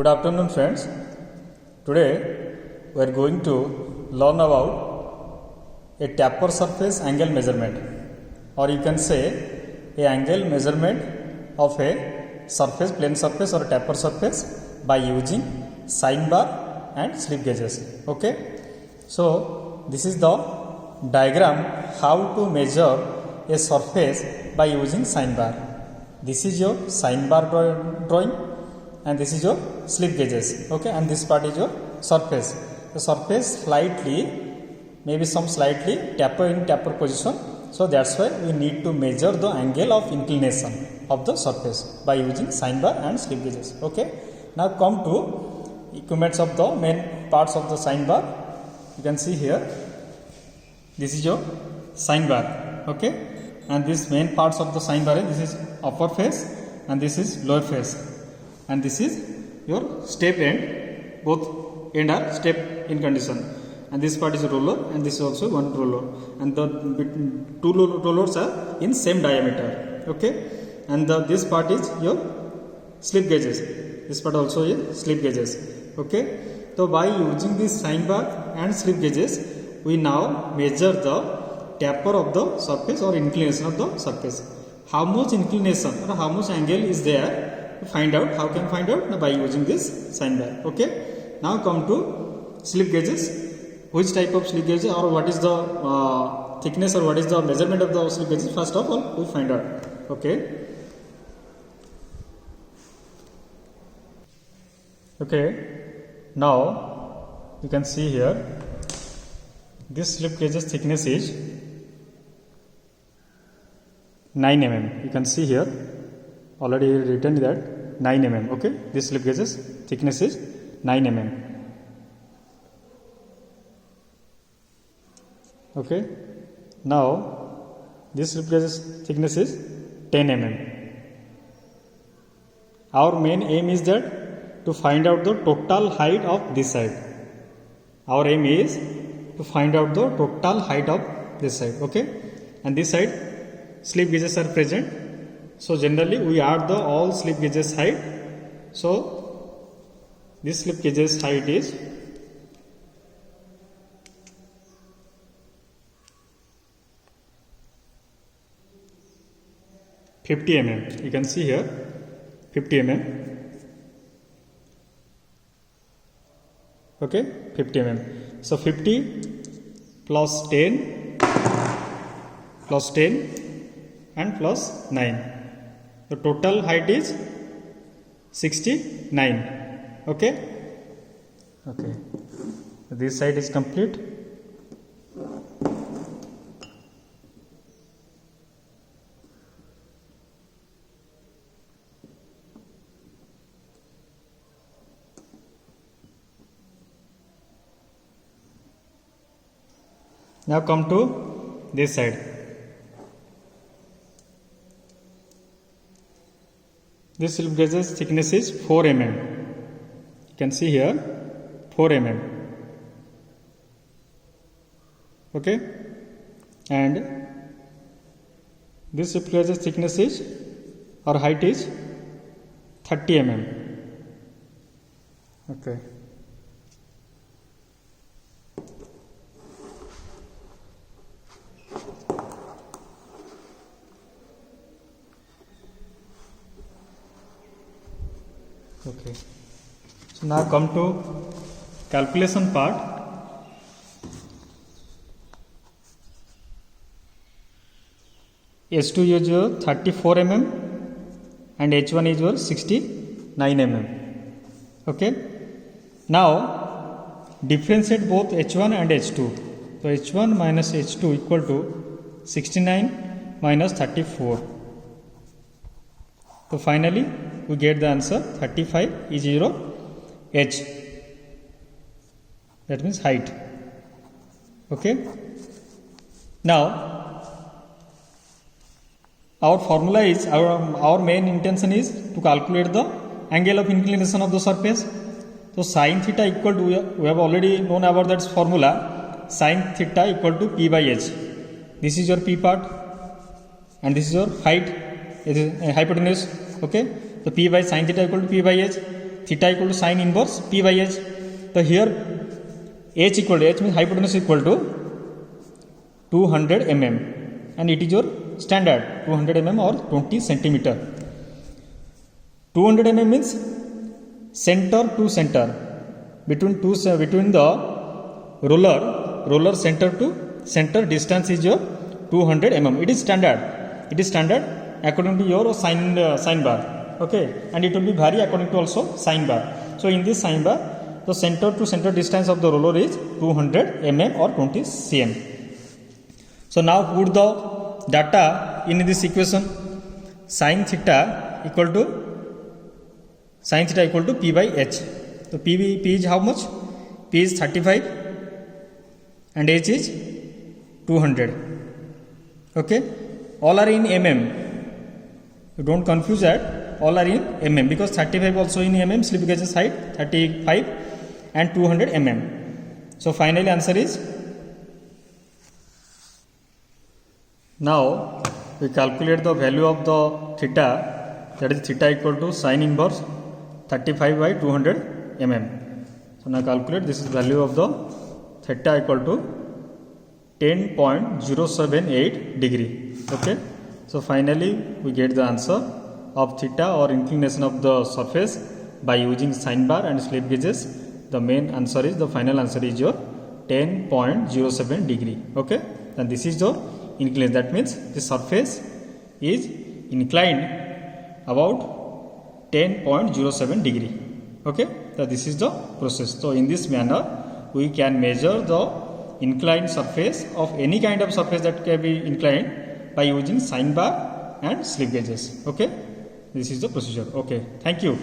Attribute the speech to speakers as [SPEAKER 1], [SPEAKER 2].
[SPEAKER 1] Good afternoon, friends. Today we are going to learn about a taper surface angle measurement, or you can say a angle measurement of a surface, plane surface or taper surface by using sine bar and slip gauges. Okay, so this is the diagram how to measure a surface by using sine bar. This is your sine bar drawing and this is your slip gauges. Okay, and this part is your surface. The surface slightly, maybe some slightly taper in taper position, so that's why we need to measure the angle of inclination of the surface by using sine bar and slip gauges. Okay, now come to equipments of the main parts of the sine bar. You can see here, this is your sine bar. Okay, and this main parts of the sine bar, this is upper face and this is lower face, and this is your step end. Both end are step in condition, and this part is a roller and this is also one roller, and the two rollers are in same diameter. Okay, and this part is your slip gauges. This part also is slip gauges. Okay, so by using this sine bar and slip gauges, we now measure the taper of the surface or inclination of the surface. How much inclination or how much angle is there, to find out. How can find out? By using this sine bar. Okay, now come to slip gauges. Which type of slip gauges, or what is the thickness, or what is the measurement of the slip gauges? First of all, we find out. Okay, now you can see here, this slip gauges thickness is 9 mm. You can see here, already written that 9 mm. Okay, this slip gauges thickness is 9 mm. Okay, now this slip gauges thickness is 10 mm. Our main aim is that to find out the total height of this side. Our aim is to find out the total height of this side. Okay, and this side slip gauges are present. So generally we add the all slip gauges height. So this slip gauges height is 50 mm. You can see here 50 mm. Okay, 50 mm. So 50 plus 10 plus 10 and plus 9. The total height is 69. Okay. Okay. This side is complete. Now come to this side. This slip gauges thickness is 4 mm. You can see here 4 mm. Okay, and this slip gauges thickness is, or height is 30 mm. Okay. Okay, so now come to calculation part. H2 is your 34 mm and H1 is your 69 mm. Okay, now differentiate both H1 and H2. So H1 minus H2 equal to 69 minus 34. So finally we get the answer 35 is your H. That means height. Okay. Now our formula is, our main intention is to calculate the angle of inclination of the surface. So sin theta equal to, we have already known about that formula, sin theta equal to P by H. This is your P part and this is your height, it is hypotenuse. Okay, so P by sin theta equal to P by H. theta equal to sin inverse p by h. So here h equal to h means hypotenuse equal to 200 mm and it is your standard 200 mm or 20 centimeter. 200 mm means center to center, between the roller center to center distance is your 200 mm. It is standard according to your sine bar, okay, and it will be vary according to also sine bar. So in this sine bar, the center to center distance of the roller is 200 mm or 20 cm. So now put the data in this equation. Sin theta equal to p by h. So p is how much? P is 35 and h is 200. Okay, all are in mm. You don't confuse that. All are in mm because 35 also in mm, slip gauge's height 35 and 200 mm. So finally answer is, now we calculate the value of the theta, that is theta equal to sin inverse 35 by 200 mm. So now calculate, this is value of the theta equal to 10.078 degree. Okay, so finally we get the answer of theta or inclination of the surface by using sine bar and slip gauges. The main answer is, the final answer is your 10.07 degree. Okay, and this is the inclination, that means the surface is inclined about 10.07 degree. Okay, so this is the process. So in this manner we can measure the inclined surface of any kind of surface that can be inclined by using sine bar and slip gauges. Okay, this is the procedure. Okay, thank you.